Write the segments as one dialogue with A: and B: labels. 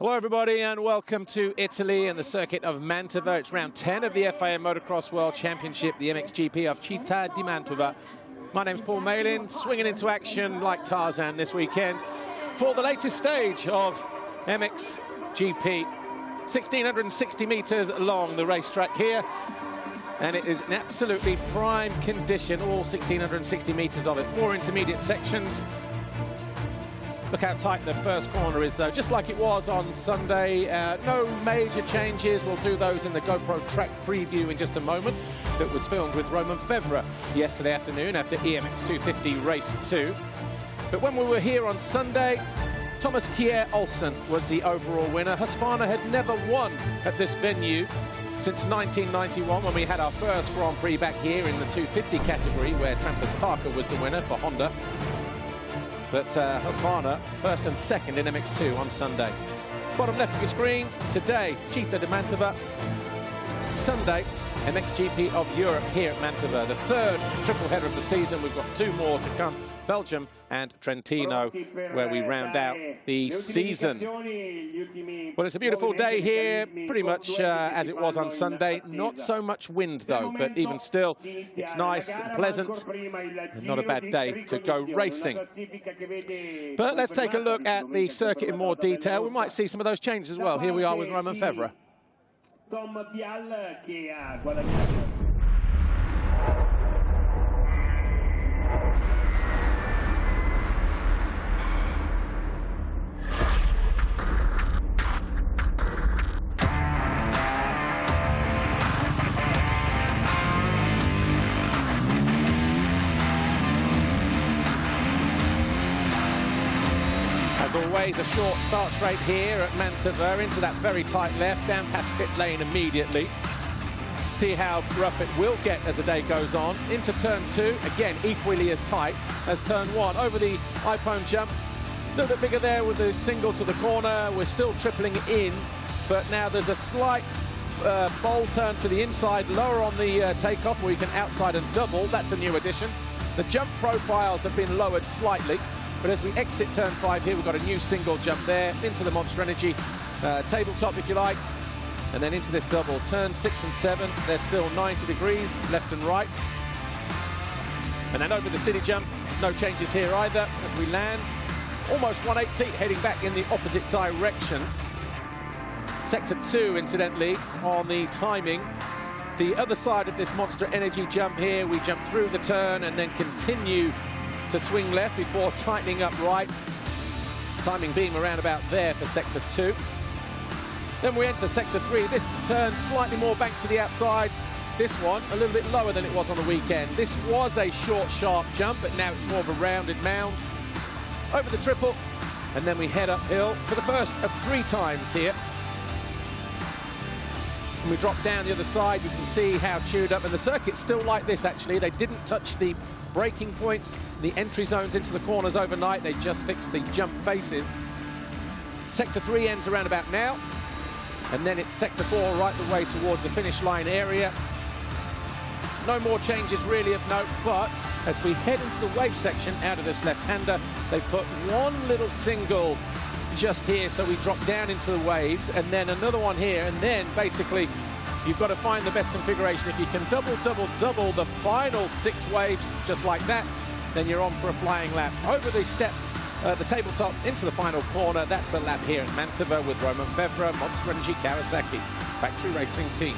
A: Hello everybody and welcome to Italy and the circuit of Mantova. It's round 10 of the FIA Motocross World Championship, the MXGP of Città di Mantova. My name's Paul Malin, swinging into action like Tarzan this weekend for the latest stage of MXGP. 1,660 meters long, the racetrack here, and it is in absolutely prime condition, all 1,660 meters of it. 4 intermediate sections. Look how tight the first corner is, though, just like it was on Sunday. No major changes. We'll do those in the GoPro track preview in just a moment. That was filmed with Romain Febvre yesterday afternoon after EMX 250 race 2. But when we were here on Sunday, Thomas Kjer Olsen was the overall winner. Husqvarna had never won at this venue since 1991, when we had our first Grand Prix back here in the 250 category, where Trampers Parker was the winner for Honda. But Husqvarna first and second in MX2 on Sunday. Bottom left of your screen, today, Città di Mantova. Sunday, MXGP of Europe here at Mantova. The third triple header of the season. We've got 2 more to come. Belgium and Trentino, where we round out the season. Well, it's a beautiful day here, pretty much as it was on Sunday. Not so much wind, though, but even still, it's nice and pleasant, and not a bad day to go racing. But let's take a look at the circuit in more detail. We might see some of those changes as well. Here we are with Romain Febvre. As always, a short start straight here at Mantova, into that very tight left, down past pit lane immediately. See how rough it will get as the day goes on. Into turn 2, again, equally as tight as turn 1. Over the iPhone jump, a little bit bigger there with the single to the corner. We're still tripling in, but now there's a slight bold turn to the inside, lower on the takeoff, where you can outside and double. That's a new addition. The jump profiles have been lowered slightly. But as we exit turn 5 here, we've got a new single jump there into the Monster Energy tabletop, if you like, and then into this double. Turn 6 and 7, they're still 90 degrees, left and right. And then over the city jump, no changes here either as we land. Almost 180, heading back in the opposite direction. Sector 2, incidentally, on the timing. The other side of this Monster Energy jump here, we jump through the turn and then continue to swing left before tightening up right. Timing being around about there for sector 2. Then we enter sector 3. This turn slightly more back to the outside. This one a little bit lower than it was on the weekend. This was a short, sharp jump, but now it's more of a rounded mound. Over the triple, and then we head uphill for the first of 3 times here. And we drop down the other side. You can see how chewed up, and the circuit's still like this, actually. They didn't touch the braking points, the entry zones into the corners overnight. They just fixed the jump faces. Sector 3 ends around about now, and then it's sector 4 right the way towards the finish line area. No more changes really of note, but as we head into the wave section out of this left-hander, they put one little single just here, so we drop down into the waves, and then another one here, and then basically you've got to find the best configuration. If you can double the final 6 waves just like that, then you're on for a flying lap. Over the step, the tabletop, into the final corner. That's a lap here at Mantova with Romain Febvre, Monster Energy Kawasaki, factory racing team.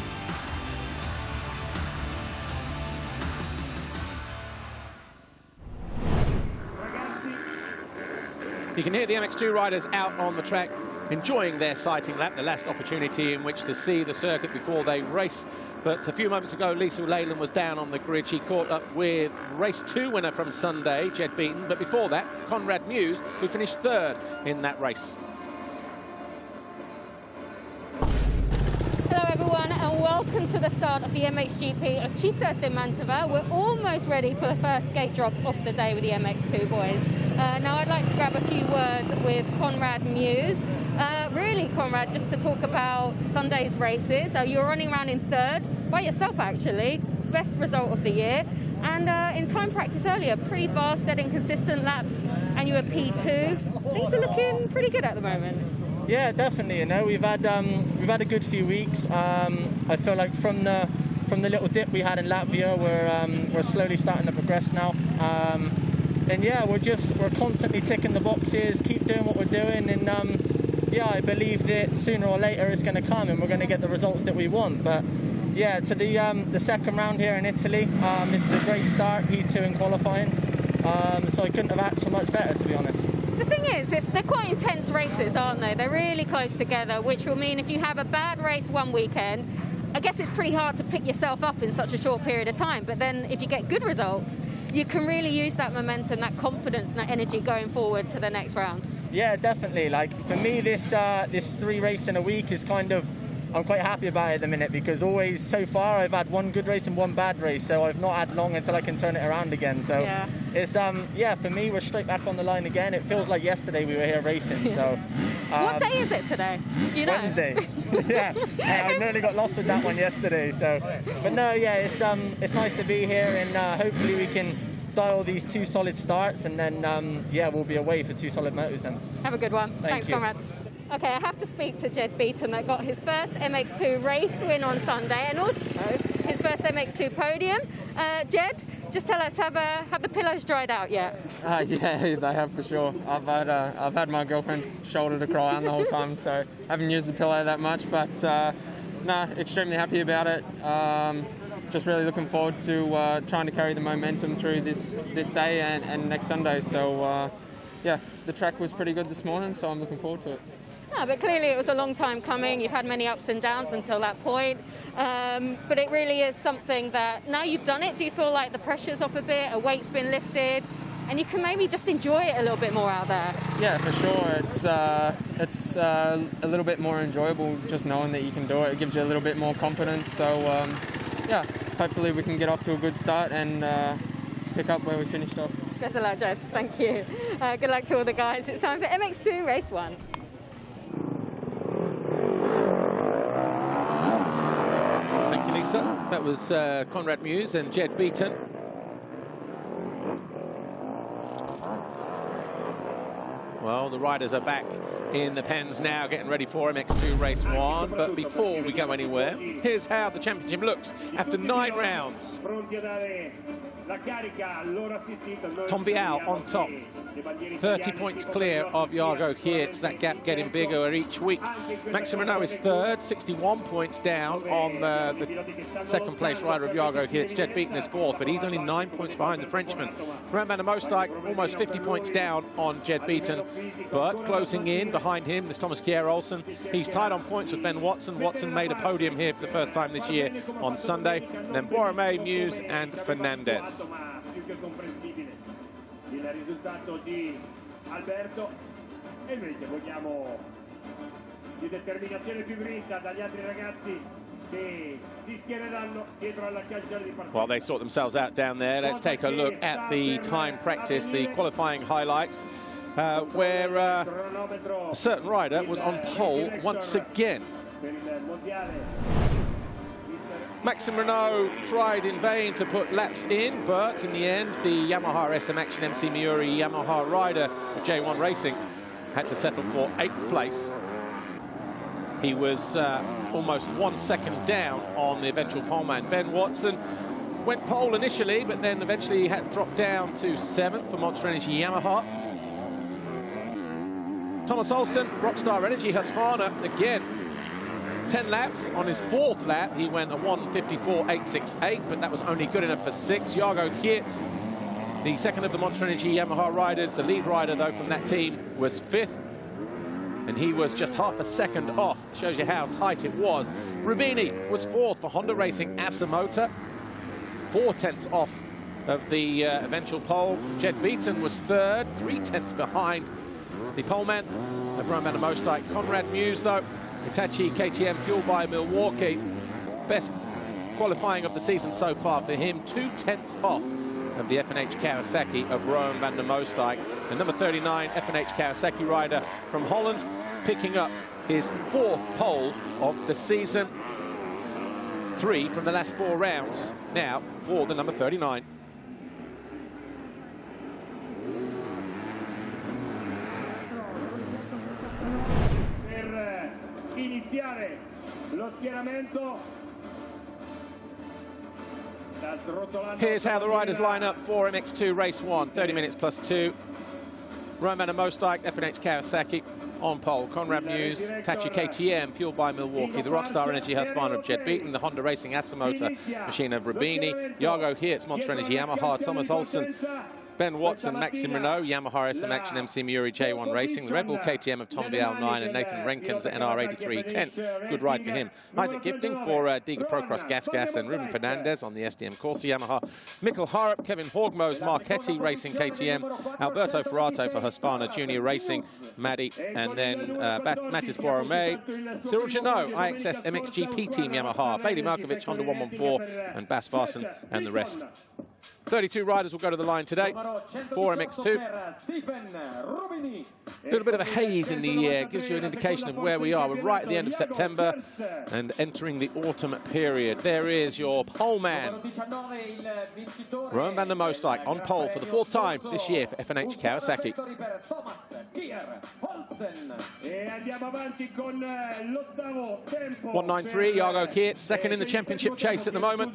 A: You can hear the MX2 riders out on the track enjoying their sighting lap, the last opportunity in which to see the circuit before they race. But a few moments ago, Lisa Leyland was down on the grid. She caught up with race 2 winner from Sunday, Jed Beaton. But before that, Conrad Mewse, who finished 3rd in that race.
B: Hello everyone and welcome to the start of the MXGP of Città di Mantova. We're almost ready for the first gate drop of the day with the MX2 boys. Now I'd like to grab a few words with Conrad Mewse. Really, Conrad, just to talk about Sunday's races. So you're running around in 3rd, by yourself actually, best result of the year. And in time practice earlier, pretty fast, setting consistent laps, and you were P2. Things are looking pretty good at the moment.
C: Yeah, definitely. You know, we've had a good few weeks. I feel like from the little dip we had in Latvia, we're slowly starting to progress now. And yeah, we're constantly ticking the boxes, keep doing what we're doing, and yeah, I believe that sooner or later it's going to come, and we're going to get the results that we want. But yeah, to the second round here in Italy, this is a great start, P2 in qualifying. So I couldn't have asked for much better, to be honest.
B: The thing is, they're quite intense races, aren't they? They're really close together, which will mean if you have a bad race one weekend, I guess it's pretty hard to pick yourself up in such a short period of time. But then if you get good results, you can really use that momentum, that confidence and that energy going forward to the next round. Yeah, definitely. Like for me, this 3 race in a week is kind of, I'm quite happy about it at the minute, because always so far I've had 1 good race and 1 bad race, so I've not had long until I can turn it around again. So yeah, it's yeah, for me we're straight back on the line again. It feels like yesterday we were here racing. So what day is it today? Do you know? Wednesday. Yeah, I nearly got lost with that one yesterday. So, but no, yeah, it's nice to be here, and hopefully we can dial these 2 solid starts, and then yeah, we'll be away for 2 solid motors then. Have a good one. Thanks, Conrad. Okay, I have to speak to Jed Beaton, that got his first MX2 race win on Sunday, and also his first MX2 podium. Jed, just tell us, have the pillows dried out yet?
D: Yeah, they have for sure. I've had my girlfriend's shoulder to cry on the whole time, so haven't used the pillow that much, but no, extremely happy about it. Just really looking forward to trying to carry the momentum through this day and next Sunday. So yeah, the track was pretty good this morning, so I'm looking forward to it.
B: No, but clearly it was a long time coming. You've had many ups and downs until that point. But it really is something that, now you've done it, do you feel like the pressure's off a bit, a weight's been lifted, and you can maybe just enjoy it a little bit more out there?
D: Yeah, for sure. It's a little bit more enjoyable just knowing that you can do it. It gives you a little bit more confidence. So yeah, hopefully we can get off to a good start and pick up where we finished off.
B: Best of luck, Jed. Thank you. Good luck to all the guys. It's time for MX2 Race 1.
A: Thank you, Lisa. That was Conrad Muse and Jed Beaton. Well, the riders are back in the pens now, getting ready for MX2 Race 1. But before we go anywhere, here's how the championship looks after 9 rounds. Tom Vial on top, 30 points clear of Jago Geerts, that gap getting bigger each week. Maxime Renaux is third, 61 points down on the second place rider of Jago Geerts. Jed Beaton is fourth, but he's only 9 points behind the Frenchman. Romain van der Moosdijk almost 50 points down on Jed Beaton, but closing in behind him is Thomas Kjer Olsen. He's tied on points with Ben Watson. Watson made a podium here for the first time this year on Sunday. And then Borromei, Muse and Fernandez. While they sort themselves out down there, let's take a look at the time practice, the qualifying highlights, where a certain rider was on pole once again. Maxime Renaux tried in vain to put laps in, but in the end, the Yamaha SM Action MC Miuri Yamaha rider of J1 Racing had to settle for 8th place. He was almost 1 second down on the eventual poleman. Ben Watson went pole initially, but then eventually had dropped down to 7th for Monster Energy Yamaha. Thomas Olsen, Rockstar Energy Husqvarna, again, 10 laps. On his 4th lap, he went a 1:54.868, but that was only good enough for 6. Jago Geerts, the second of the Monster Energy Yamaha riders, the lead rider, though, from that team, was 5th. And he was just half a second off. Shows you how tight it was. Rubini was 4th for Honda Racing Asamoah, 4/10 off of the eventual pole. Jed Beaton was 3rd, 3/10 behind the poleman of Romain van der Moosdijk. Conrad Muse, though, Hitachi KTM fueled by Milwaukee. Best qualifying of the season so far for him, 2/10 off of the F&H Kawasaki of Romain van der Moosdijk. The number 39 F&H Kawasaki rider from Holland, picking up his 4th pole of the season. 3 from the last 4 rounds now for the number 39.
E: iniziare lo schieramento.
A: Here's how the riders line up for MX2 Race 1, 30 minutes plus 2. Roman and Mostike, FNH Kawasaki on pole. Conrad Muse, Hitachi KTM, fueled by Milwaukee. The Rockstar Energy Husqvarna of Jed Beaton. The Honda Racing Asamoah machine of Rubini. Jago Geerts, Monster Energy Yamaha. Thomas Olsen, Ben Watson, Maxime Renaux, Yamaha SM Action MC Muri J1 Racing. The Red Bull KTM of Tom Vial 9 and Nathan Renkins at NR8310. Good ride for him. Isak Gifting for Diga Procross GasGas. Then Ruben Fernandez on the SDM Corsa Yamaha. Mikkel Harup, Kevin Horgmos, Marchetti Racing KTM. Alberto Ferrato for Husqvarna Junior Racing, Maddie. And then Matis Borromei, Cyril Janot, IXS MXGP Team Yamaha. Bailey Markovic, Honda 114, and Bas Farsen and the rest. 32 riders will go to the line today for MX2. A little bit of a haze in the air gives you an indication of where we are. We're right at the end of September and entering the autumn period. There is your pole man, Roman van der Mostijk, on pole for the 4th time this year for FNH Kawasaki. 1:93, Jago Geerts, second in the championship chase at the moment.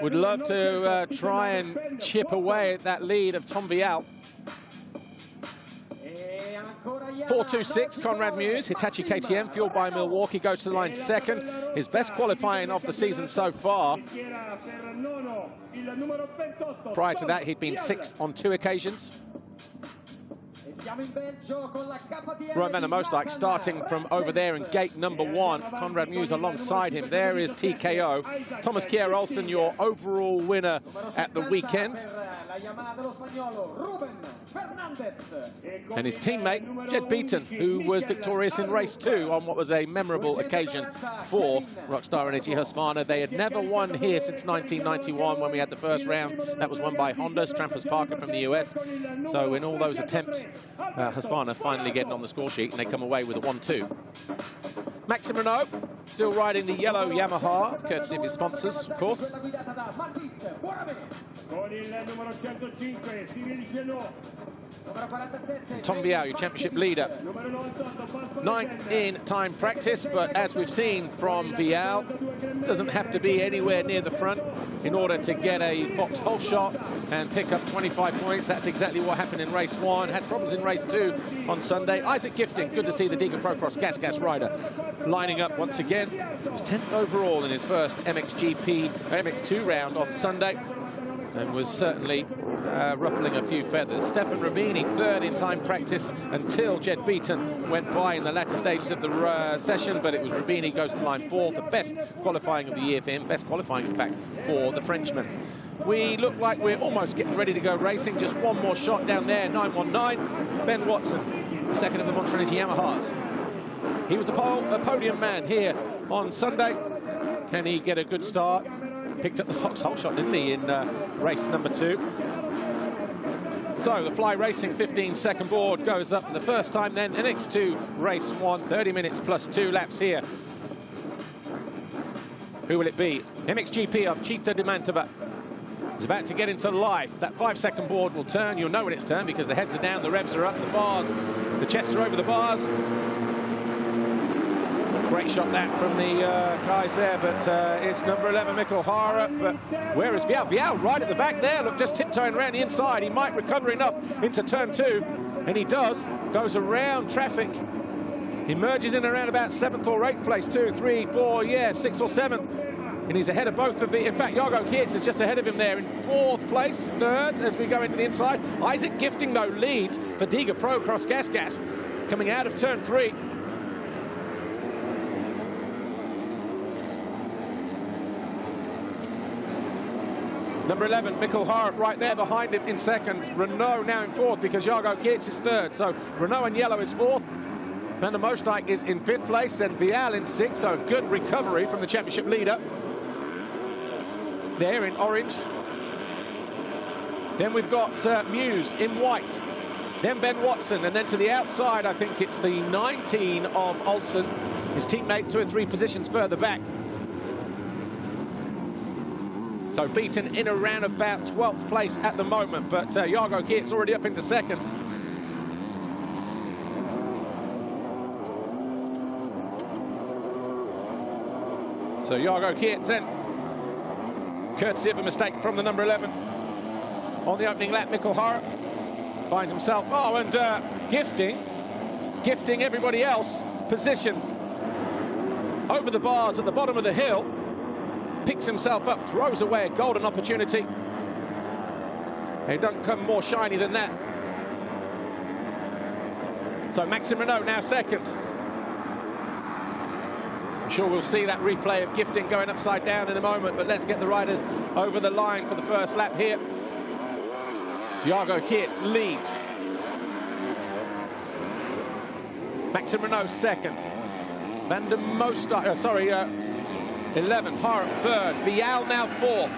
A: Would love to try and chip away at that lead of Tom Vial. 4:26, Conrad Muse, Hitachi KTM, fueled by Milwaukee, goes to the line second. His best qualifying of the season so far. Prior to that, he'd been 6th on 2 occasions. Roman van der Mostijk starting from over there in gate number 1. Conrad Muse alongside him. There is TKO. Thomas Kjer Olsen, your overall winner at the weekend. And his teammate, Jed Beaton, who was victorious in race 2 on what was a memorable occasion for Rockstar Energy Husqvarna. They had never won here since 1991 when we had the first round. That was won by Honda, Trampers Parker from the US. So in all those attempts, Husqvarna finally getting on the score sheet, and they come away with a 1-2. Maxime Renaux still riding the yellow Yamaha, courtesy of his sponsors, of course. Tom Vial, your championship leader. 9th in time practice, but as we've seen from Vial, doesn't have to be anywhere near the front in order to get a Fox hole shot and pick up 25 points. That's exactly what happened in race 1. Had problems in race 2 on Sunday. Isak Gifting, good to see the Diga Procross GasGas rider lining up once again. He was 10th overall in his first MX2 round on Sunday, and was certainly ruffling a few feathers. Stefan Rubini, 3rd in time practice until Jed Beaton went by in the latter stages of the session, but it was Rubini goes to line 4th, the best qualifying of the year for him, best qualifying, in fact, for the Frenchman. We look like we're almost getting ready to go racing. Just one more shot down there, 9:19. Ben Watson, the 2nd of the Monster Energy Yamahas. He was a podium man here on Sunday. Can he get a good start? Picked up the Fox hole shot, didn't he, in race number 2. So the Fly Racing 15-second board goes up for the first time then. MX2 race 1, 30 minutes plus 2 laps here. Who will it be? MXGP of Città di Mantova is about to get into life. That 5-second board will turn. You'll know when it's turned because the heads are down, the revs are up, the bars, the chests are over the bars. Great shot that from the guys there, but it's number 11, Mikkel Harup. But where is Vial? Vial right at the back there. Look, just tiptoeing around the inside. He might recover enough into turn 2, and he does. Goes around traffic. Emerges in around about 7th or 8th place, 2, 3, 4, yeah, 6th or 7th. And he's ahead of both of the... In fact, Jago Geerts is just ahead of him there in 4th place, 3rd as we go into the inside. Isak Gifting, though, leads for Diga Procross GasGas coming out of turn 3. Number 11, Mikkel Harup right there behind him in 2nd. Renaux now in 4th because Jago Geerts is 3rd. So Renaux in yellow is 4th. Van der Mostijk is in 5th place and Vial in 6th. So good recovery from the championship leader. There in orange. Then we've got Muse in white. Then Ben Watson, and then to the outside, I think it's the 19 of Olsen, his teammate 2 or 3 positions further back. So Beaton in around about 12th place at the moment, but Jago Geerts already up into 2nd. So Jago Geerts then, courtesy of a mistake from the number 11 on the opening lap. Mikkel Harp finds himself, gifting everybody else positions over the bars at the bottom of the hill, picks himself up, throws away a golden opportunity. It doesn't come more shiny than that. So Maxime Renaux now second. I'm sure we'll see that replay of gifting going upside down in a moment, but let's get the riders over the line for the first lap here. Jago Geerts leads. Maxime Renaux second. Van der Moosdijk, 11, Harp third, Vial now fourth.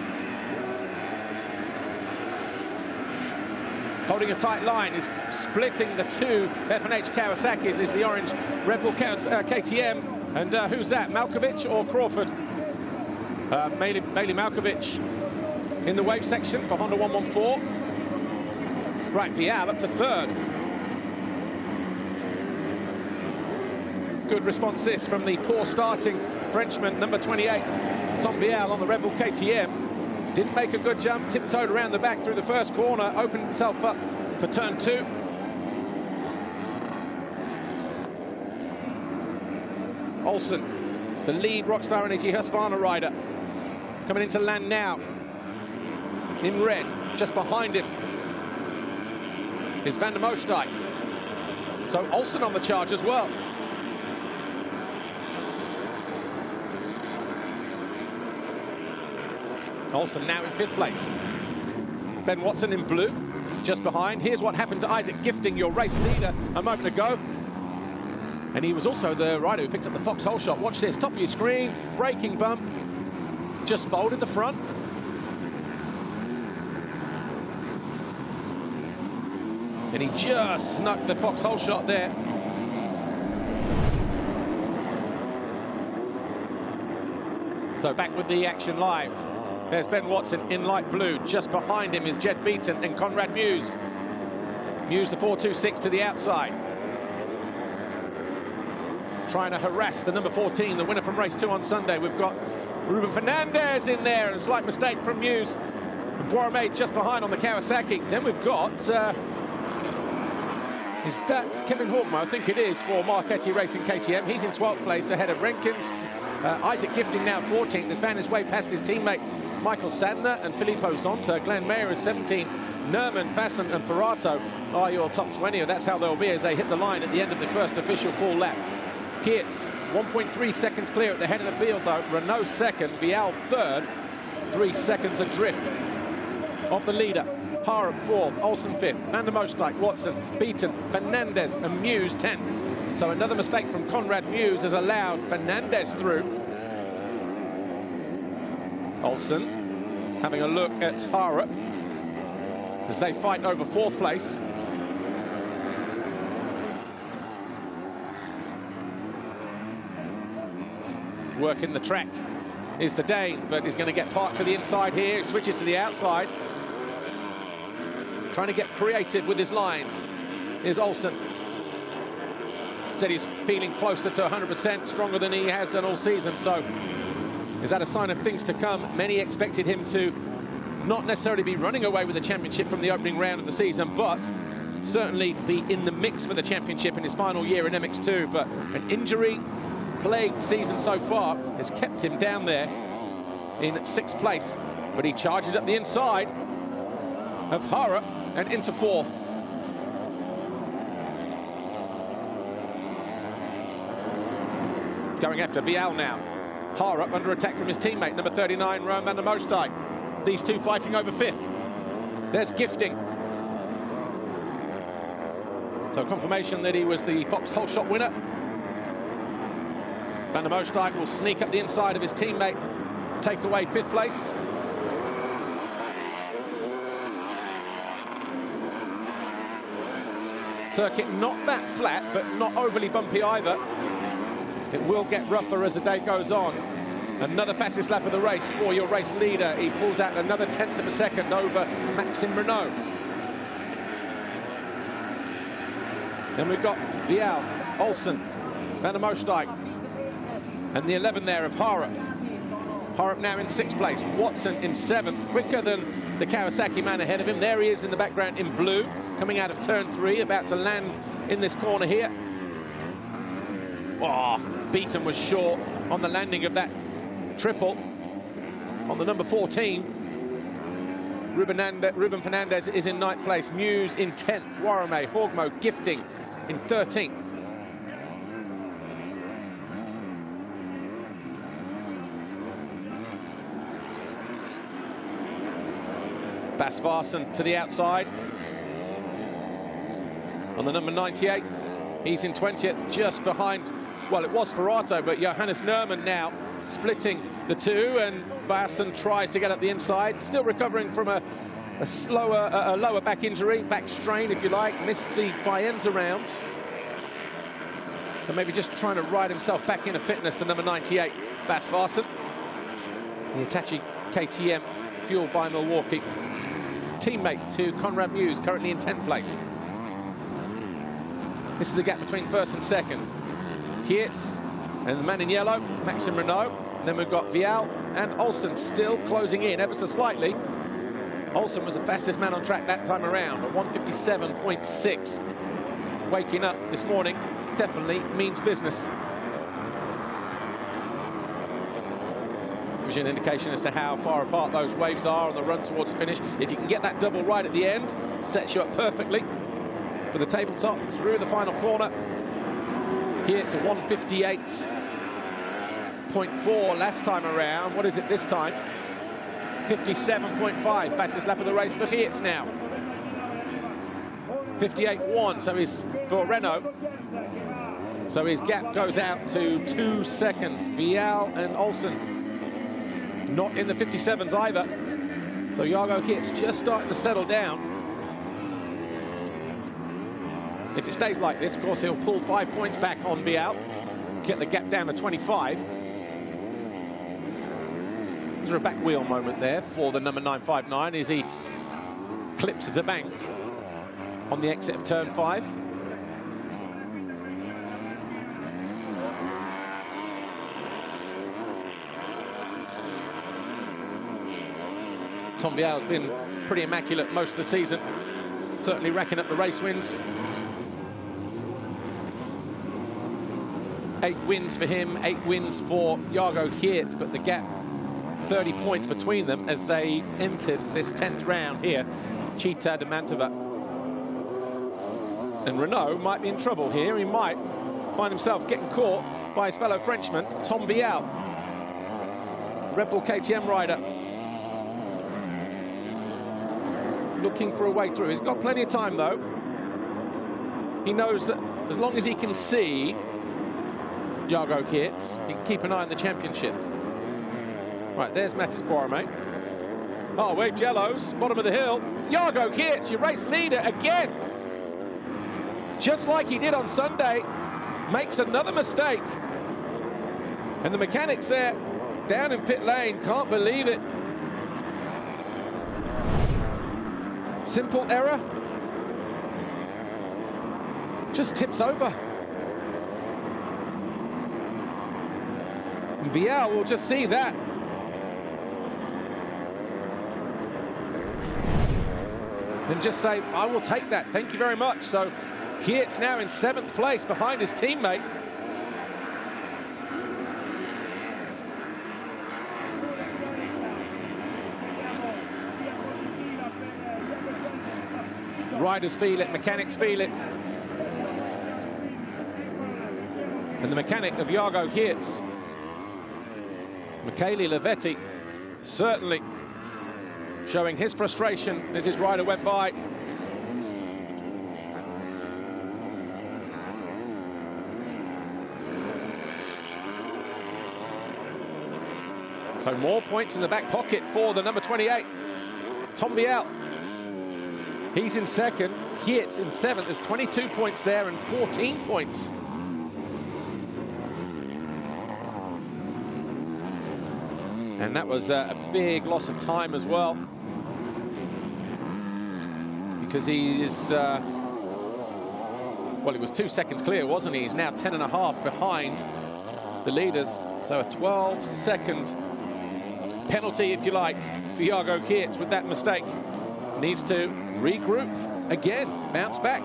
A: Holding a tight line, is splitting the two F&H Kawasaki's, is the orange Red Bull KTM. And who's that, Malkovich or Crawford? Mainly Malkovich in the wave section for Honda 114. Right, Vial up to third. Good response this from the poor starting Frenchman, number 28, Tom Vial on the Red Bull KTM. Didn't make a good jump, tiptoed around the back through the first corner, opened himself up for turn 2. Olsen, the lead Rockstar Energy Husqvarna rider, coming into land now in red. Just behind him is Van der Moosdijk. So Olsen on the charge as well. Olsen now in 5th place. Ben Watson in blue, just behind. Here's what happened to Isak Gifting, your race leader, a moment ago. And he was also the rider who picked up the Fox holeshot. Watch this, top of your screen, braking bump. Just folded the front. And he just snuck the Fox holeshot there. So back with the action live. There's Ben Watson in light blue. Just behind him is Jed Beaton and Conrad Mewse. Mewse the 4.26 to the outside. Trying to harass the number 14, the winner from race 2 on Sunday. We've got Ruben Fernandez in there, and a slight mistake from Mewse. And Boirmé just behind on the Kawasaki. Then we've got, is that Kevin Hawkman? I think it is, for Marchetti Racing KTM. He's in 12th place ahead of Renkins. Isak Gifting now 14th. Has found his way past his teammate Michael Sadner and Filippo Zonta. Glenn Mayer is 17. Nerman, Fasson and Ferrato are your top 20. That's how they'll be as they hit the line at the end of the first official full lap. Geerts 1.3 seconds clear at the head of the field though. Renaux second, Vial third, 3 seconds adrift of the leader. Harp fourth, Olsen fifth, Van der Moosdijk, Watson, Beaton, Fernandez and Mewse 10th. So another mistake from Conrad Mewse has allowed Fernandez through. Olsen having a look at Harp as they fight over 4th place. Working the track is the Dane, but he's going to get parked to the inside here. Switches to the outside. Trying to get creative with his lines. Here's Olsen. Said he's feeling closer to 100%, stronger than he has done all season. So is that a sign of things to come? Many expected him to not necessarily be running away with the championship from the opening round of the season, but certainly be in the mix for the championship in his final year in MX2. But an injury-plagued season so far has kept him down there in 6th place. But he charges up the inside of Harp and into 4th. Going after Vial now. Harp under attack from his teammate, number 39, Rowan van der Moosdijk. These two fighting over 5th. There's Gifting. So confirmation that he was the Fox holeshot winner. Van der Moosdijk will sneak up the inside of his teammate, take away 5th place. Circuit not that flat, but not overly bumpy either. It will get rougher as the day goes on. Another fastest lap of the race for your race leader. He pulls out another 1/10 of a second over Maxime Renaux. Then we've got Vial, Olsen, Van der Moosdijk, and the 11 there of Harp. Horup now in 6th place. Watson in 7th, quicker than the Kawasaki man ahead of him. There he is in the background in blue, coming out of turn 3, about to land in this corner here. Oh, Beaton was short on the landing of that triple on the number 14. Ruben Fernandez is in 9th place. Muse in 10th. Warame, Hogmo, Gifting in 13th. Bas Varsen to the outside on the number 98. He's in 20th, just behind, well, it was Ferrato, but Johannes Nerman now splitting the two, and Varsen tries to get up the inside, still recovering from a lower back injury, back strain, if you like. Missed the Faenza rounds. And maybe just trying to ride himself back into fitness, the number 98, Bas Varsen. The Hitachi KTM, fueled by Milwaukee. Teammate to Conrad Muse, currently in 10th place. This is the gap between 1st and 2nd. Geerts and the man in yellow, Maxime Renaux. Then we've got Vial and Olsen still closing in ever so slightly. Olsen was the fastest man on track that time around at 1:57.6. Waking up this morning definitely means business. Gives you an indication as to how far apart those waves are on the run towards the finish. If you can get that double right at the end, sets you up perfectly for the tabletop through the final corner. Here to 1:58.4 last time around. What is it this time? 57.5. Fastest lap of the race for Geerts now. 58.1. So he's for Renaux. So his gap goes out to 2 seconds. Vial and Olsen not in the 57s either. So Jago Geerts just starting to settle down. If it stays like this, of course, he'll pull 5 points back on Vial, get the gap down to 25. There's a back wheel moment there for the number 959 as he clips the bank on the exit of turn 5. Tom Vial's been pretty immaculate most of the season, certainly racking up the race wins. 8 wins for him, 8 wins for Jago Geerts, but the gap 30 points between them as they entered this 10th round here, Città de Mantova. And Renaux might be in trouble here. He might find himself getting caught by his fellow Frenchman, Tom Vial, Red Bull KTM rider. Looking for a way through. He's got plenty of time, though. He knows that as long as he can see Jago Geerts, he can keep an eye on the championship. Right, there's Mattis Boromé. Oh, wave yellows, bottom of the hill. Jago Geerts, your race leader again. Just like he did on Sunday, makes another mistake. And the mechanics there, down in pit lane, can't believe it. Simple error. Just tips over. And Vial will just see that. And just say, I will take that, thank you very much. So Geerts now in 7th place behind his teammate. Riders feel it, mechanics feel it. And the mechanic of Jago Geerts, Michele Levetti, certainly showing his frustration as his rider went by. So more points in the back pocket for the number 28, Tom Vial. He's in 2nd, Geerts in 7th. There's 22 points there and 14 points. And that was a big loss of time as well, because he is, well, he was 2 seconds clear, wasn't he? He's now 10.5 behind the leaders. So a 12-second penalty, if you like, for Jago Geerts with that mistake. Needs to regroup again, bounce back.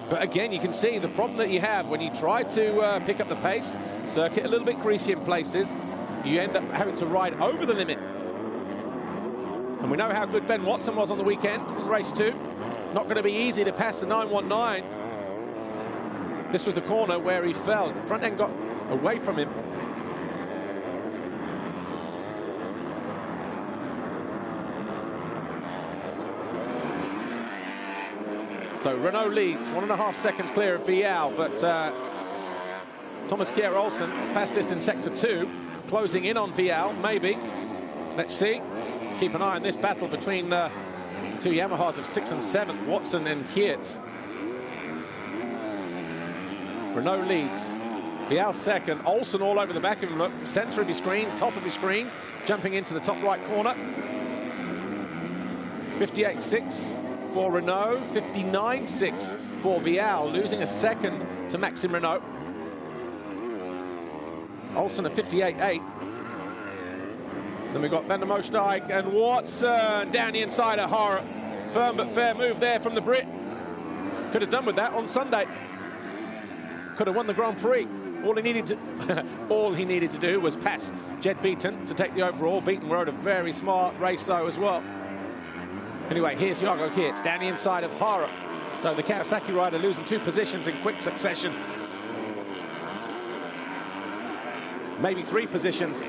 A: But again, you can see the problem that you have when you try to pick up the pace, circuit a little bit greasy in places, you end up having to ride over the limit. And we know how good Ben Watson was on the weekend in race 2. Not going to be easy to pass the 919. This was the corner where he fell. The front end got away from him. So Renaux leads, 1.5 seconds clear of Vial, but Thomas Kjer Olsen, fastest in sector 2, closing in on Vial, maybe. Let's see. Keep an eye on this battle between the two Yamahas of 6th and 7th, Watson and Geerts. Renaux leads. Vial second. Olsen all over the back of him. Look, center of your screen, top of your screen, jumping into the top right corner. 58.6 for Renaux, 59.6 for Vial, losing a second to Maxime Renaux. Olsen at 58.8. Then we've got Van der Moosdijk and Watson down the inside of Harrop. Firm but fair move there from the Brit. Could have done with that on Sunday. Could have won the Grand Prix. All he needed to do was pass Jed Beaton to take the overall. Beaton rode a very smart race though as well. Anyway, here's Jago Geerts down the inside of Harrop. So the Kawasaki rider losing 2 positions in quick succession. Maybe 3 positions.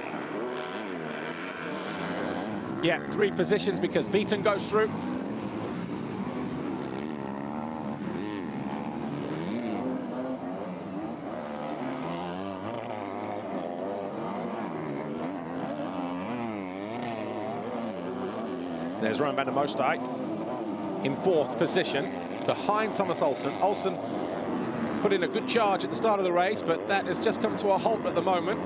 A: Yeah, 3 positions because Beaton goes through. There's Rowan van der Moosdijk in 4th position behind Thomas Olsen. Olsen put in a good charge at the start of the race, but that has just come to a halt at the moment.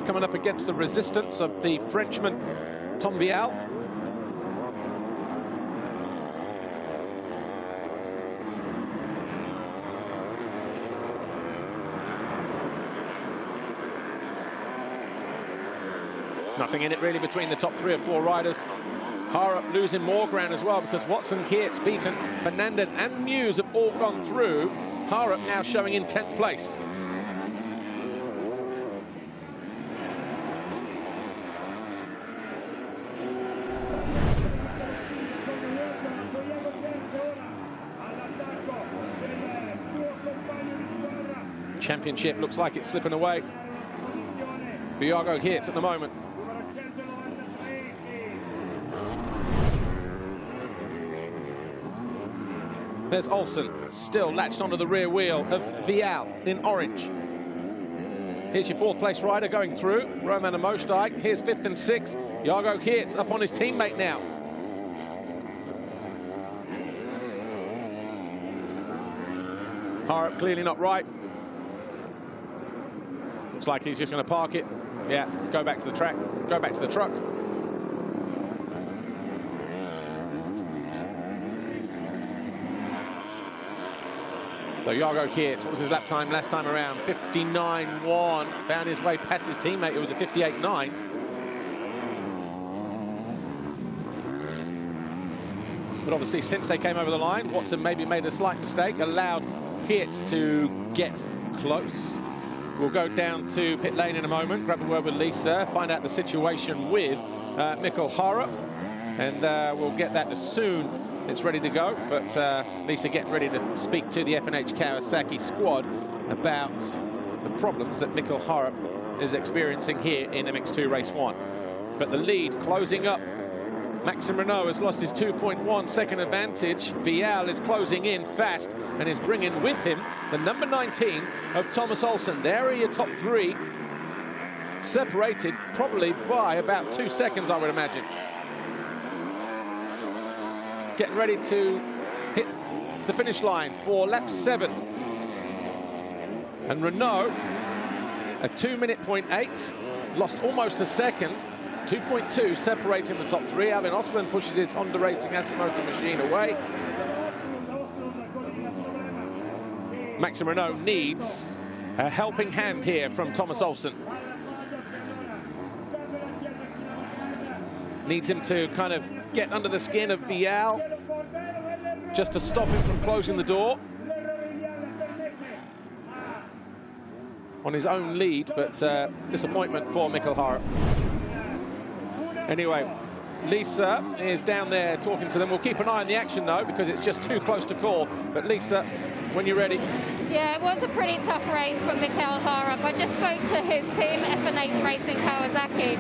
A: Coming up against the resistance of the Frenchman Tom Vial. Nothing in it really between the top 3 or 4 riders. Harrop losing more ground as well because Watson, Geerts, Beaton, Fernandez and Muse have all gone through. Harrop now showing in 10th place. Championship looks like it's slipping away for Jago Geerts at the moment. There's Olsen, still latched onto the rear wheel of Vial in orange. Here's your 4th place rider going through, Rowan van der Moosdijk. Here's 5th and 6th, Jago Geerts up on his teammate now. Harrop clearly not right. Looks like he's just going to park it. Yeah, go back to the track, go back to the truck. So Jago Geerts, what was his lap time last time around? 59.1. Found his way past his teammate, who was a 58.9. But obviously, since they came over the line, Watson maybe made a slight mistake, allowed Geerts to get close. We'll go down to pit lane in a moment, grab a word with Lisa, find out the situation with Mikkel Harrop, and we'll get that as soon it's ready to go. But Lisa getting ready to speak to the F&H Kawasaki squad about the problems that Mikkel Harrop is experiencing here in MX2 Race 1. But the lead closing up. Maxime Renaux has lost his 2.1 second advantage. Vial is closing in fast and is bringing with him the number 19 of Thomas Olsen. There are your top 3, separated probably by about 2 seconds, I would imagine. Getting ready to hit the finish line for lap 7. And Renaux, a 2:08, lost almost a second. 2.2 separating the top 3. Alvin Osland pushes his Honda Racing Asimoto machine away. Maxime Renaux needs a helping hand here from Thomas Olsen. Needs him to kind of get under the skin of Vial, just to stop him from closing the door on his own lead, but disappointment for Mikkel Hara. Anyway, Lisa is down there talking to them. We'll keep an eye on the action, though, because it's just too close to call. But Lisa, when you're ready.
B: Yeah, it was a pretty tough race for Mikkel Hara. I just spoke to his team, F&H Racing Kawasaki.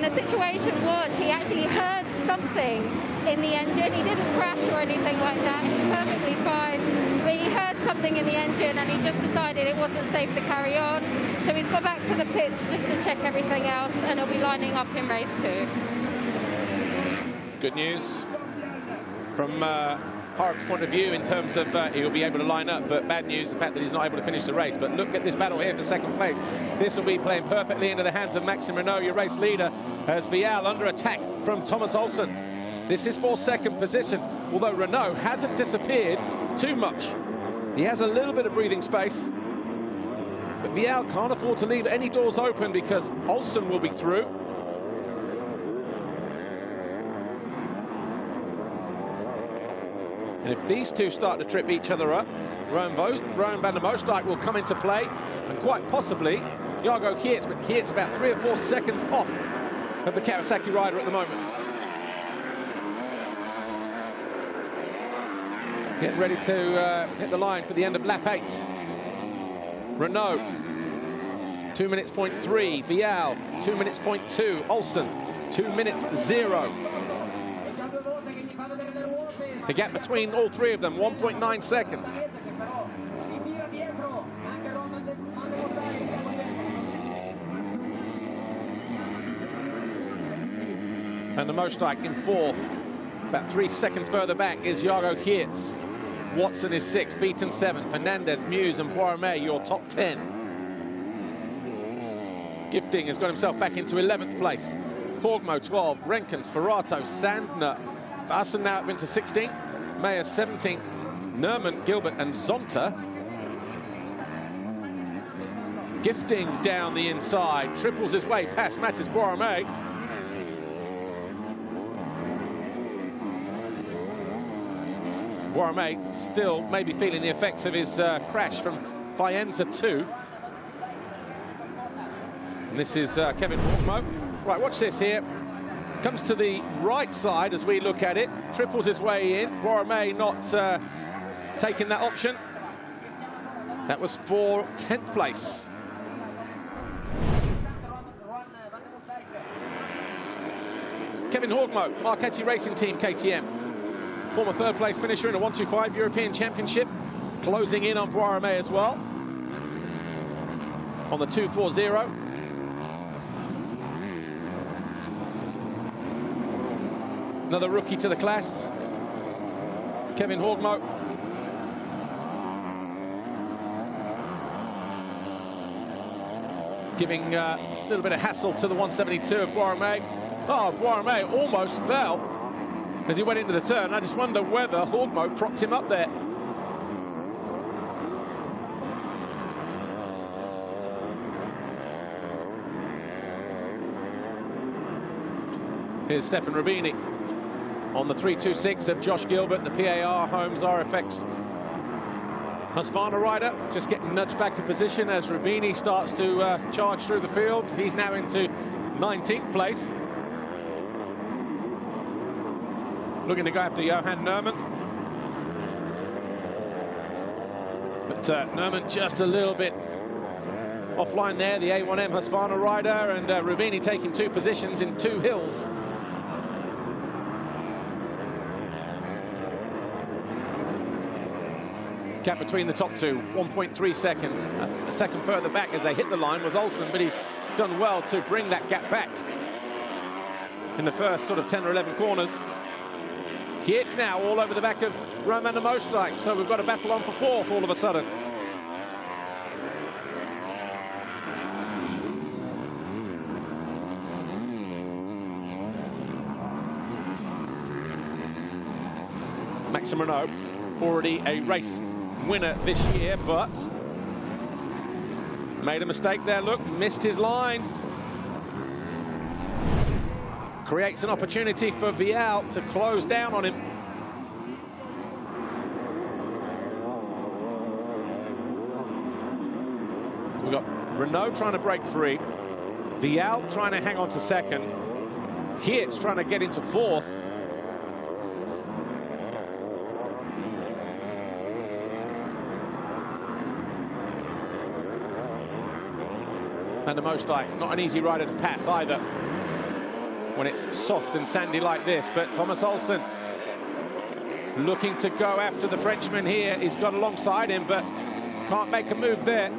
B: The situation was he actually heard something in the engine. He didn't crash or anything like that. He was perfectly fine. But he heard something in the engine and he just decided it wasn't safe to carry on. So he's gone back to the pits just to check everything else, and he'll be lining up in race 2.
A: Good news from Hara's point of view in terms of he'll be able to line up, but bad news, the fact that he's not able to finish the race. But look at this battle here for second place. This will be playing perfectly into the hands of Maxime Renaux, your race leader, as Vial under attack from Thomas Olsen. This is for second position, although Renaux hasn't disappeared too much. He has a little bit of breathing space, but Vial can't afford to leave any doors open because Olsen will be through. And if these two start to trip each other up, Rowan van der Moosdijk will come into play, and quite possibly Jago Geerts, but Geerts about 3 or 4 seconds off of the Kawasaki rider at the moment. Getting ready to hit the line for the end of lap 8. Renaux, 2 minutes 0.3. Vial, 2 minutes 0.2. Olsen, 2 minutes 0. The gap between all three of them, 1.9 seconds. And the Moosdijk in 4th. About 3 seconds further back is Jago Geerts. Watson is 6th, Beaton 7th, Fernandez, Muse and Boirmet, your top 10. Gifting has got himself back into 11th place. Horgmo 12, Renkens, Ferrato, Sandner. Vassen now up into 16th, Mayer 17th, Nerman, Gilbert and Zonta. Gifting down the inside, triples his way past Mathis Boirmet. Boirmet still maybe feeling the effects of his crash from Faenza 2. And this is Kevin Horgmo. Right, watch this here. Comes to the right side as we look at it. Triples his way in. Boirmet not taking that option. That was for 10th place. Kevin Horgmo, Marchetti Racing Team, KTM. Former 3rd place finisher in a 125 European Championship. Closing in on Boirmet as well. On the 240. Another rookie to the class, Kevin Horgmo. Giving a little bit of hassle to the 172 of Boirmet. Oh, Boirmet almost fell as he went into the turn. I just wonder whether Horgmo propped him up there. Here's Stefan Rubini on the 326 of Josh Gilbert, the PAR Holmes RFX Husqvarna rider, just getting nudged back in position as Rubini starts to charge through the field. He's now into 19th place. Looking to go after Johan Nerman. But Nerman just a little bit offline there, the A1M Husqvarna rider, and Rubini taking 2 positions in 2 hills. Gap between the top two, 1.3 seconds. A second further back as they hit the line was Olsen, but he's done well to bring that gap back in the first sort of 10 or 11 corners. Geerts now all over the back of Rowan van der Moosdijk, so we've got a battle on for 4th all of a sudden. Maxime Renaux, already a race winner this year, but made a mistake there. Look, missed his line. creates an opportunity for Vial to close down on him. We've got Renaux trying to break free, Vial trying to hang on to second, Geerts trying to get into fourth. And the most like not an easy rider to pass either when it's soft and sandy like this. But Thomas Olsen looking to go after the Frenchman here. He's got alongside him, but can't make a move there.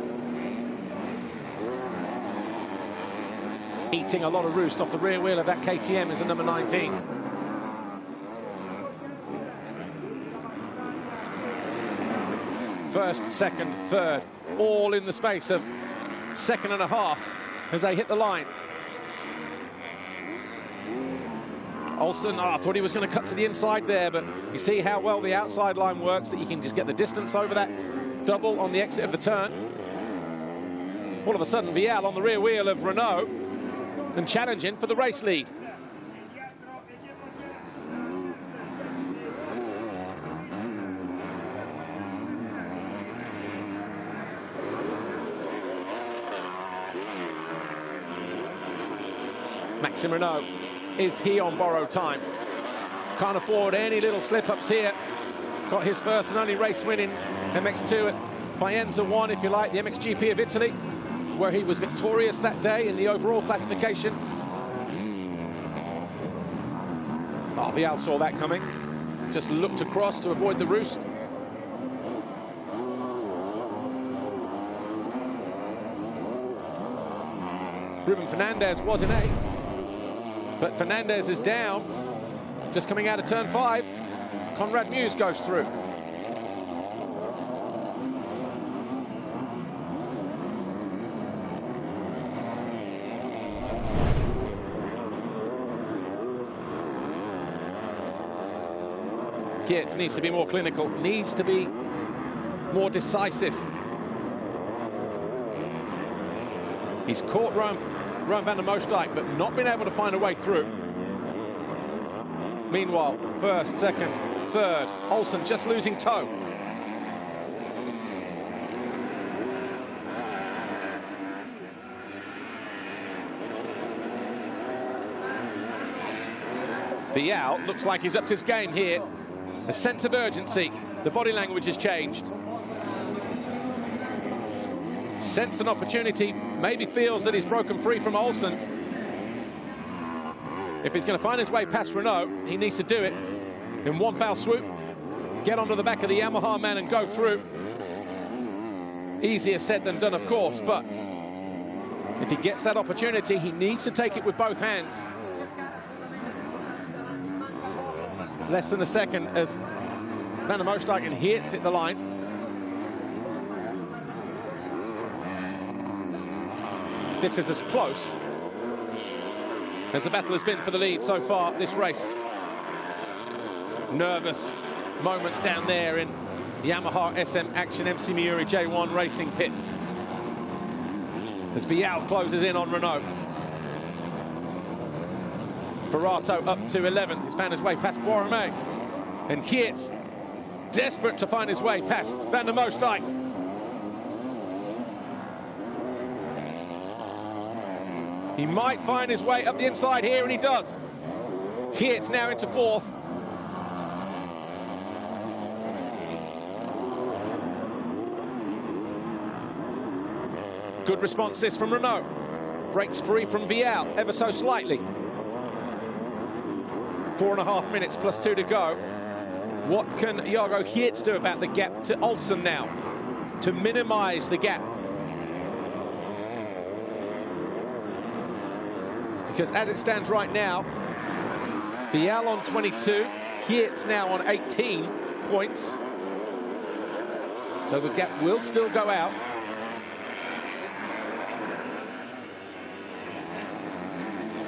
A: Eating a lot of roost off the rear wheel of that KTM is the number 19. First, second, third, all in the space of second and a half as they hit the line. Olsen, I thought he was going to cut to the inside there, but you see how well the outside line works, that you can just get the distance over that double on the exit of the turn. All of a sudden, Vial on the rear wheel of Renaux and challenging for the race lead. Maxime Renaux, is he on borrowed time? Can't afford any little slip-ups here. Got his first and only race win in MX2 at Faenza 1, if you like, the MXGP of Italy, where he was victorious that day in the overall classification. Oh, Vial saw that coming. Just looked across to avoid the roost. Ruben Fernandez was in 8th. But Fernandez is down, just coming out of turn 5. Conrad Muse goes through. Geerts needs to be more clinical, needs to be more decisive. He's caught Rowan van der Moosdijk, but not been able to find a way through. Meanwhile, first, second, third, Olsen just losing toe. Vial looks like he's upped his game here. A sense of urgency. The body language has changed. Sense an opportunity, maybe feels that he's broken free from Olsen. If he's going to find his way past Renaux, he needs to do it in one foul swoop, get onto the back of the Yamaha man and go through. Easier said than done, of course, but if he gets that opportunity, he needs to take it with both hands. Less than a second as van der Moosdijk and Geerts hit the line. This is as close as the battle has been for the lead so far this race. Nervous moments down there in the Yamaha SM Action MC Miuri J1 Racing pit as Vial closes in on Renaux. Ferrato up to 11th. He's found his way past Boirmé. And Geerts desperate to find his way past van der Moosdijk. He might find his way up the inside here, and he does. Geerts now into 4th. Good response this from Renaux. Breaks free from Vial ever so slightly. 4.5 minutes plus 2 to go. What can Jago Geerts do about the gap to Olsen now to minimize the gap? Because as it stands right now, Vial on 22, Geerts now on 18 points. So the gap will still go out.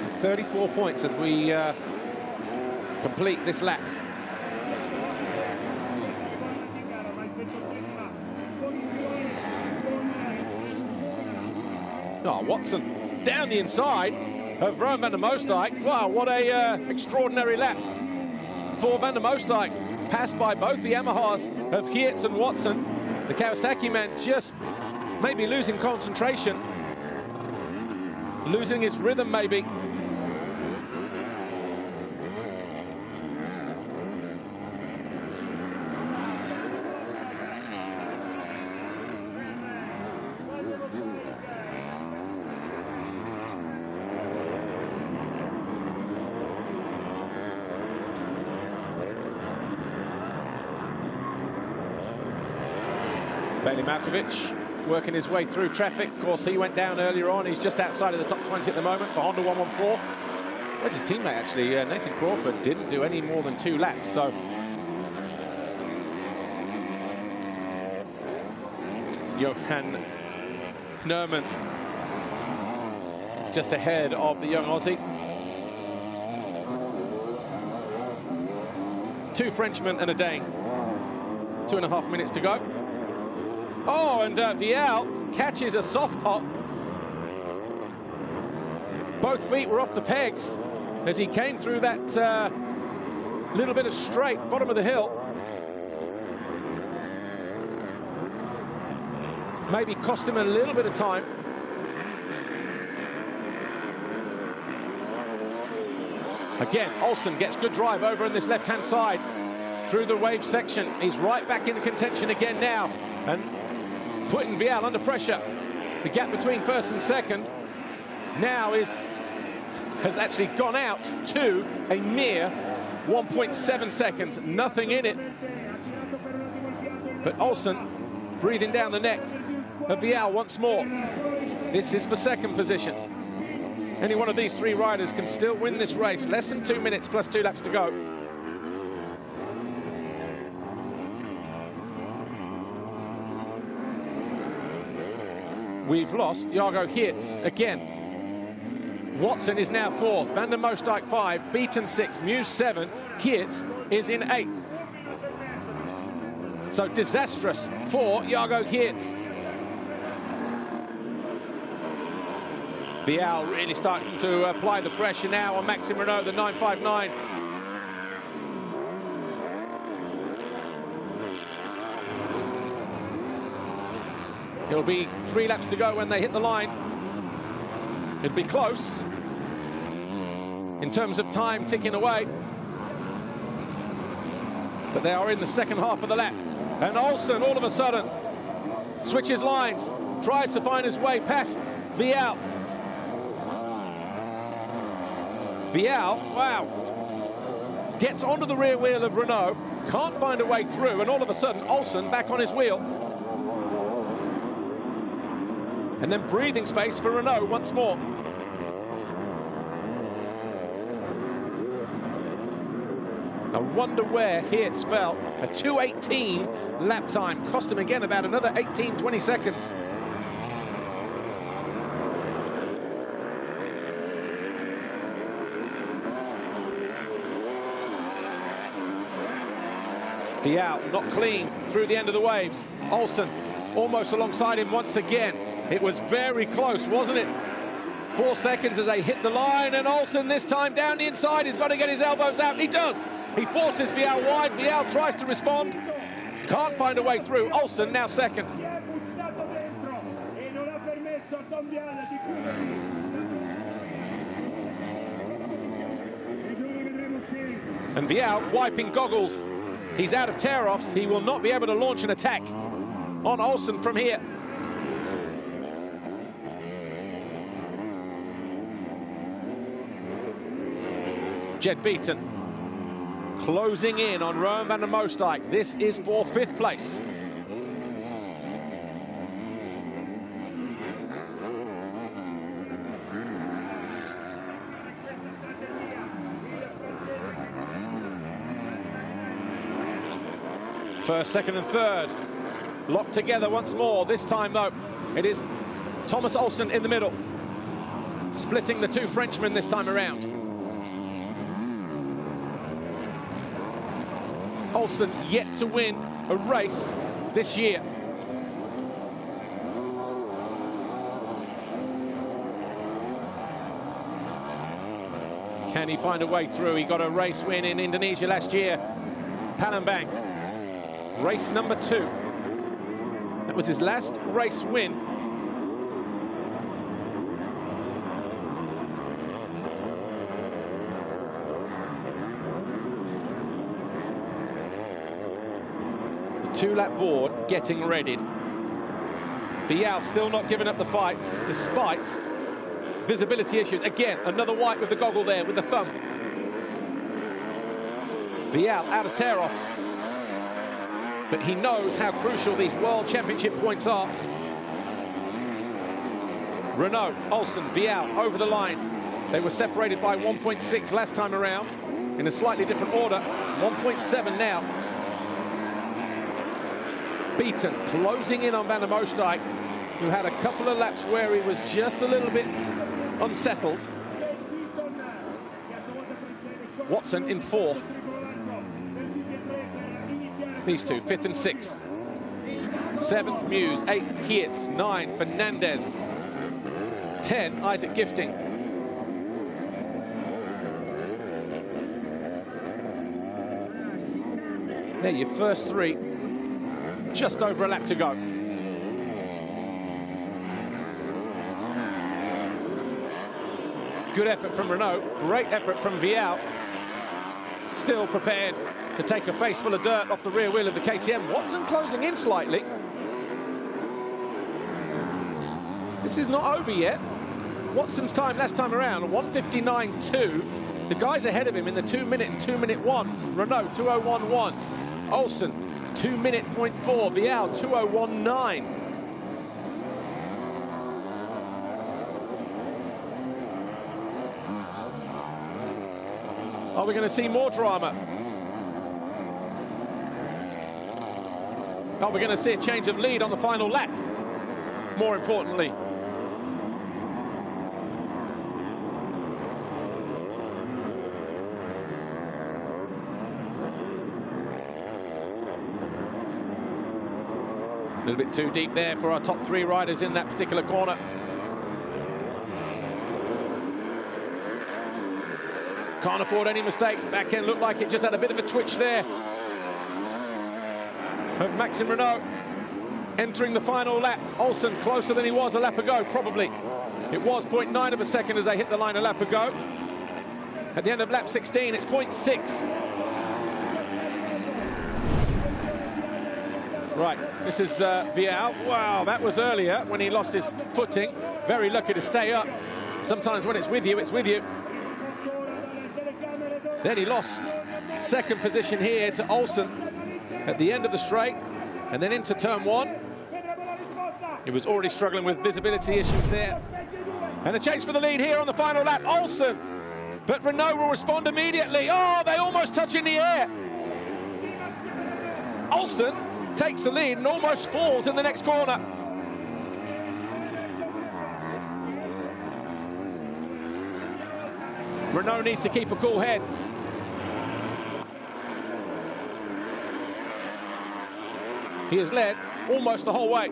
A: And 34 points as we complete this lap. Oh, Watson down the inside. of Rowan van der Moosdijk. Wow, what a extraordinary lap for van der Moosdijk. Passed by both the Yamahas of Geerts and Watson. The Kawasaki man just maybe losing concentration, losing his rhythm maybe. Markovic working his way through traffic. Of course, he went down earlier on. He's just outside of the top 20 at the moment for Honda 114. Where's his teammate, actually? Nathan Crawford didn't do any more than 2 laps, so... Johan Nerman just ahead of the young Aussie. 2 Frenchmen and a Dane. 2.5 minutes to go. Oh, and Vial catches a soft hop. Both feet were off the pegs as he came through that little bit of straight, bottom of the hill. Maybe cost him a little bit of time. Again, Olsen gets good drive over on this left-hand side through the wave section. He's right back in the contention again now. And putting Vial under pressure. The gap between first and second now has actually gone out to a mere 1.7 seconds. Nothing in it. But Olsen breathing down the neck of Vial once more. This is for second position. Any one of these 3 riders can still win this race. Less than 2 minutes plus 2 laps to go. We've lost Jago Geerts again. Watson is now 4th, van der Moosdijk 5, Beaton 6th, Muse 7, Geerts is in 8th. So disastrous for Jago Geerts. Vial really starting to apply the pressure now on Maxime Renaux, the 959. It'll be 3 laps to go when they hit the line. It'll be close in terms of time ticking away. But they are in the second half of the lap. And Olsen, all of a sudden, switches lines, tries to find his way past Vial. Vial, wow, gets onto the rear wheel of Renaux, can't find a way through, and all of a sudden, Olsen back on his wheel. And then breathing space for Renaux once more. I wonder where Geerts fell. A 2:18 lap time cost him again about another 18-20 seconds. Vial not clean through the end of the waves. Olsen almost alongside him once again. It was very close, wasn't it? 4 seconds as they hit the line, and Olsen this time down the inside. He's got to get his elbows out. He does. He forces Vial wide. Vial tries to respond. Can't find a way through. Olsen now second. And Vial wiping goggles. He's out of tear-offs. He will not be able to launch an attack on Olsen from here. Jed Beaton closing in on Rowan van der Moosdijk. This is for 5th place. First, second and third locked together once more. This time though, it is Thomas Olsen in the middle, splitting the 2 Frenchmen this time around. Olsen yet to win a race this year. Can he find a way through? He got a race win in Indonesia last year. Palembang, race number 2. That was his last race win. The 2-lap board getting readied. Vial still not giving up the fight, despite visibility issues. Again, another white with the goggle there, with the thumb. Vial out of tear-offs. But he knows how crucial these World Championship points are. Renaux, Olsen, Vial over the line. They were separated by 1.6 last time around, in a slightly different order. 1.7 now. Beaton closing in on Van der Moosdijk, who had a couple of laps where he was just a little bit unsettled. Watson in 4th. These two, 5th and 6th. 7th, Muse. 8th, Geerts. 9, Fernandez. 10, Isak Gifting. There, your first 3. Just over a lap to go. Good effort from Renaux. Great effort from Vial. Still prepared to take a face full of dirt off the rear wheel of the KTM. Watson closing in slightly. This is not over yet. Watson's time last time around, 1:59.2. The guys ahead of him in the 2-minute and 2-minute ones. Renaux, 2:01.1. Olsen, 2-minute.4. Vial, 2:01.9. Are we going to see more drama? Are we going to see a change of lead on the final lap? More importantly. A little bit too deep there for our top 3 riders in that particular corner. Can't afford any mistakes. Back end looked like it just had a bit of a twitch there. Of Maxime Renaux entering the final lap. Olsen closer than he was a lap ago, probably. It was 0.9 of a second as they hit the line a lap ago. At the end of lap 16, it's 0.6. Right, this is Vial. Wow, that was earlier when he lost his footing. Very lucky to stay up. Sometimes when it's with you, it's with you. Then he lost second position here to Olsen at the end of the straight, and then into turn 1. He was already struggling with visibility issues there. And a change for the lead here on the final lap. Olsen, but Renaux will respond immediately. Oh, they almost touch in the air. Olsen takes the lead and almost falls in the next corner. Renaux needs to keep a cool head. He has led almost the whole way.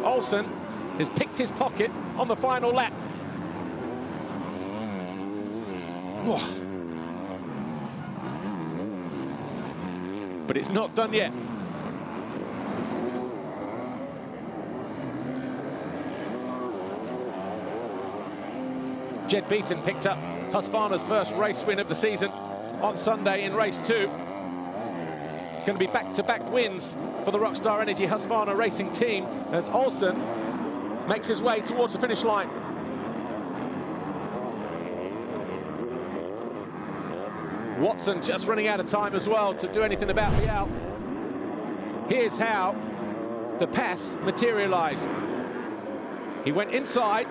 A: Olsen has picked his pocket on the final lap. But it's not done yet. Jed Beaton picked up Husqvarna's first race win of the season on Sunday in race 2. It's going to be back-to-back wins for the Rockstar Energy Husqvarna racing team as Olsen makes his way towards the finish line. Watson just running out of time as well to do anything about Vial. Here's how the pass materialized. He went inside,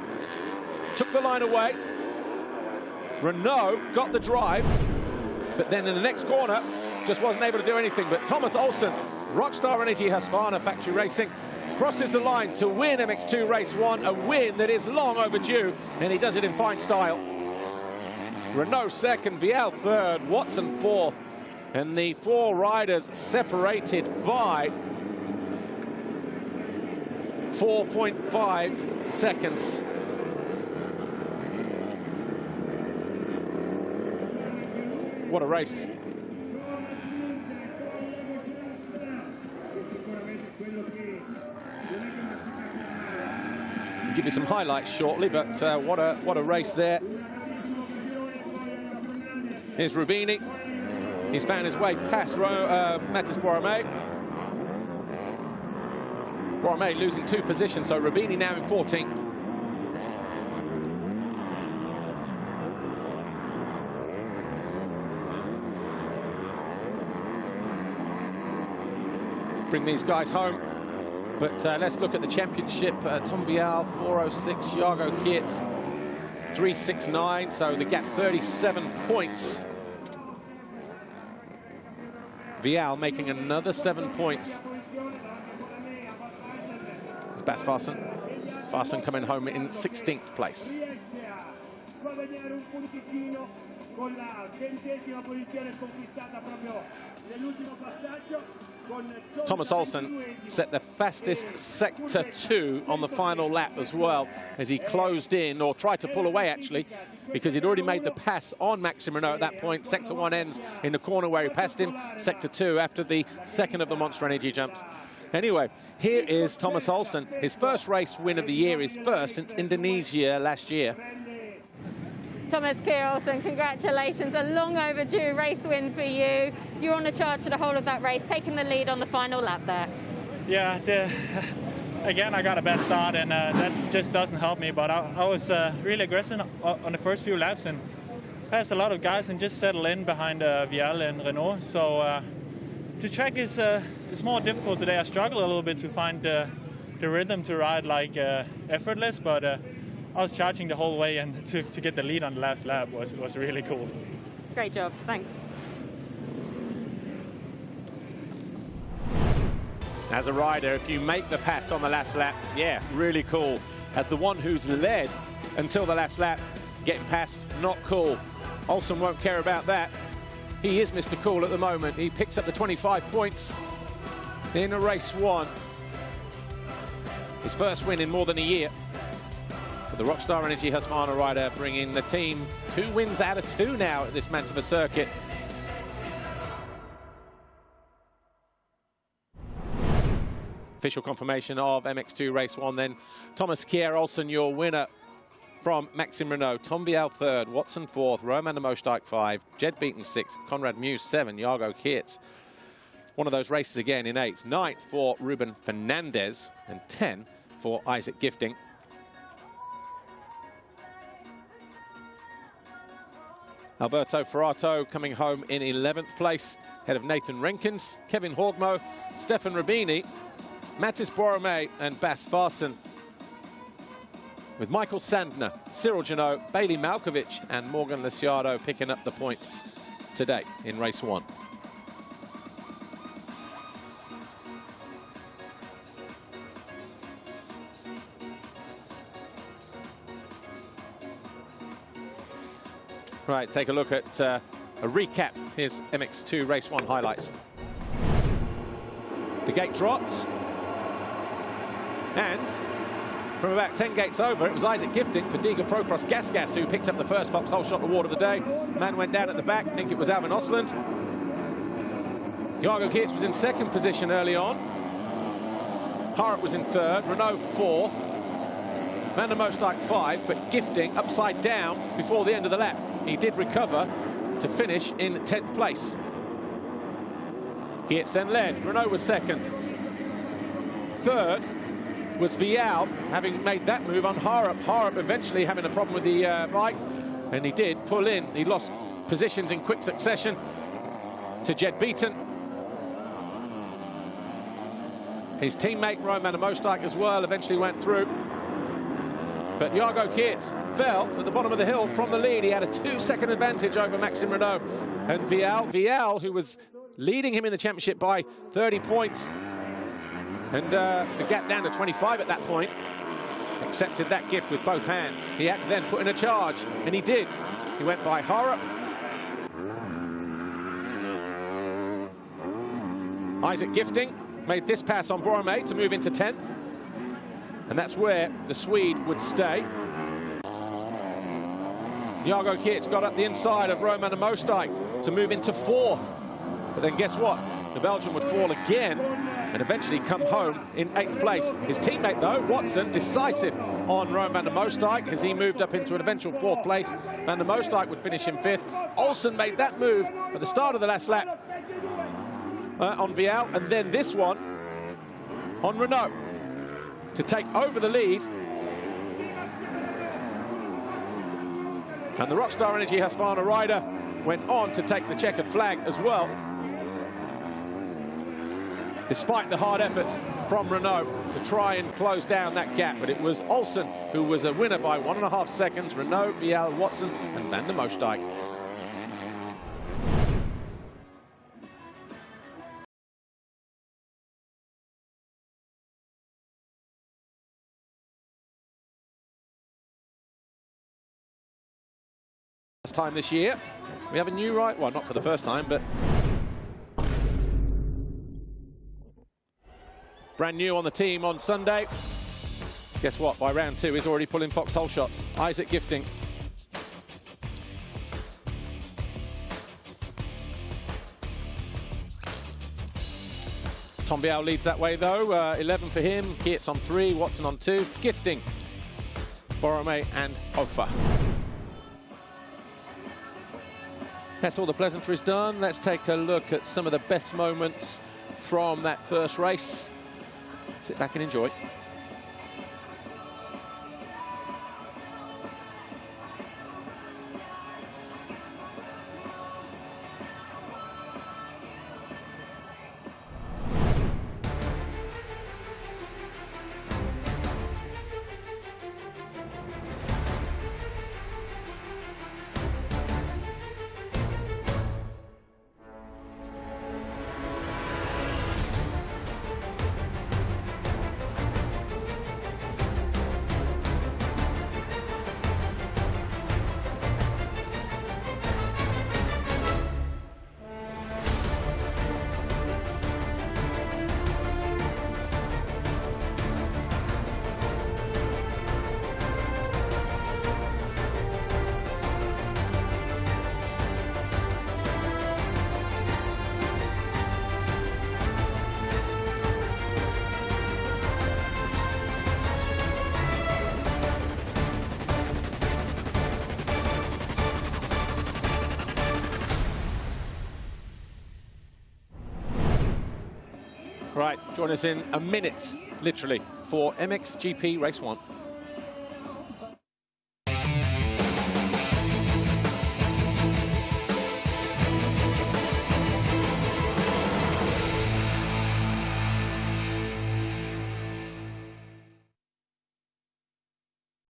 A: took the line away. Renaux got the drive, but then in the next corner just wasn't able to do anything. But Thomas Olsen, Rockstar Energy Husqvarna Factory Racing, crosses the line to win MX2 Race 1, a win that is long overdue, and he does it in fine style. Renaux second, Vial third, Watson fourth, and the 4 riders separated by 4.5 seconds. what a race. I'll give you some highlights shortly, but what a race there. Here's Rubini. He's found his way past Mattis Borromei. Borromei losing 2 positions, so Rubini now in 14th. Bring these guys home. But let's look at the championship. Tom Vial, 406. Jago Geerts, 369. So the gap 37 points. Vial making another 7 points. It's Bas Farsen. Farsen coming home in 16th place. Thomas Olsen set the fastest sector 2 on the final lap as well, as he closed in, or tried to pull away actually, because he'd already made the pass on Maxime Renaux at that point. Sector 1 ends in the corner where he passed him. Sector 2 after the second of the Monster Energy jumps. Anyway, here is Thomas Olsen. His first race win of the year, his first since Indonesia last year.
B: Thomas Kjer Olsen, congratulations. A long overdue race win for you. You're on the charge for the whole of that race, taking the lead on the final lap there.
F: Yeah, again, I got a bad start, and that just doesn't help me. But I was really aggressive on the first few laps and passed a lot of guys and just settled in behind Vial and Renaux. So the track is more difficult today. I struggle a little bit to find the rhythm to ride like effortless, but I was charging the whole way, and to get the lead on the last lap was really cool.
B: Great job, thanks.
A: As a rider, if you make the pass on the last lap, yeah, really cool. As the one who's led until the last lap, getting past, not cool. Olsen won't care about that. He is Mr. Cool at the moment. He picks up the 25 points in a race 1. His first win in more than a year. For the Rockstar Energy Husqvarna rider, bringing the team 2 wins out of 2 now at this Mantova circuit. Official confirmation of MX2 race 1 then. Thomas Kjer Olsen, your winner from Maxime Renaux. Tom Vial 3rd, Watson 4th, Roman de Moosdijk 5th, Jed Beaton 6th, Conrad Muse 7th, Jago Geerts. One of those races again in 8th. 9th for Ruben Fernandez, and 10 for Isak Gifting. Alberto Ferrato coming home in 11th place, ahead of Nathan Renkens, Kevin Horgmo, Stefan Rubini, Mattis Borromei and Bas Farsen. With Michael Sandner, Cyril Janot, Bailey Malkovich and Morgan Lisiado picking up the points today in race 1. Right, take a look at a recap. Here's MX2 race 1 highlights. The gate dropped, and from about 10 gates over, it was Isak Gifting for Diga Procross GasGas who picked up the first Fox holeshot award of the day. Man went down at the back, I think it was Alvin Osland. Jago Geerts was in 2nd position early on. Harrop was in 3rd, Renaux 4th, Van der Moosdijk 5th, but Gifting upside down before the end of the lap. He did recover to finish in 10th place. Geerts then led. Renaux was 2nd. 3rd was Vial, having made that move on Harrop. Harrop eventually having a problem with the bike, and he did pull in. He lost positions in quick succession to Jed Beaton. His teammate Roman de Moosdijk as well eventually went through. But Jago Geerts fell at the bottom of the hill from the lead. He had a 2-second advantage over Maxime Renaux. And Vial, who was leading him in the championship by 30 points, and the gap down to 25 at that point, accepted that gift with both hands. He had to then put in a charge, and he did. He went by Harrop. Isak Gifting made this pass on Borromei to move into 10th. And that's where the Swede would stay. Jago Geerts got up the inside of Roman and Mostijk to move into 4th. But then guess what? The Belgian would fall again and eventually come home in 8th place. His teammate, though, Watson, decisive on Roman and Mostijk as he moved up into an eventual 4th place. Van der Mostijk would finish in 5th. Olsen made that move at the start of the last lap on Vial, and then this one on Renaux to take over the lead. And the Rockstar Energy Husqvarna rider went on to take the checkered flag as well, despite the hard efforts from Renaux to try and close down that gap. But it was Olsen who was a winner by 1.5 seconds. Renaux, Vial, Watson and Van der Mostijk. First time this year. We have a new ride, well, not for the first time, but brand new on the team on Sunday. Guess what? By round 2, he's already pulling Fox hole shots. Isak gifting. Tom Biao leads that way, though. 11 for him. Geerts on 3, Watson on 2. Gifting, Boromé and Ofa. That's all the pleasantries done. Let's take a look at some of the best moments from that first race. Sit back and enjoy. Right, join us in a minute, literally, for MXGP Race 1.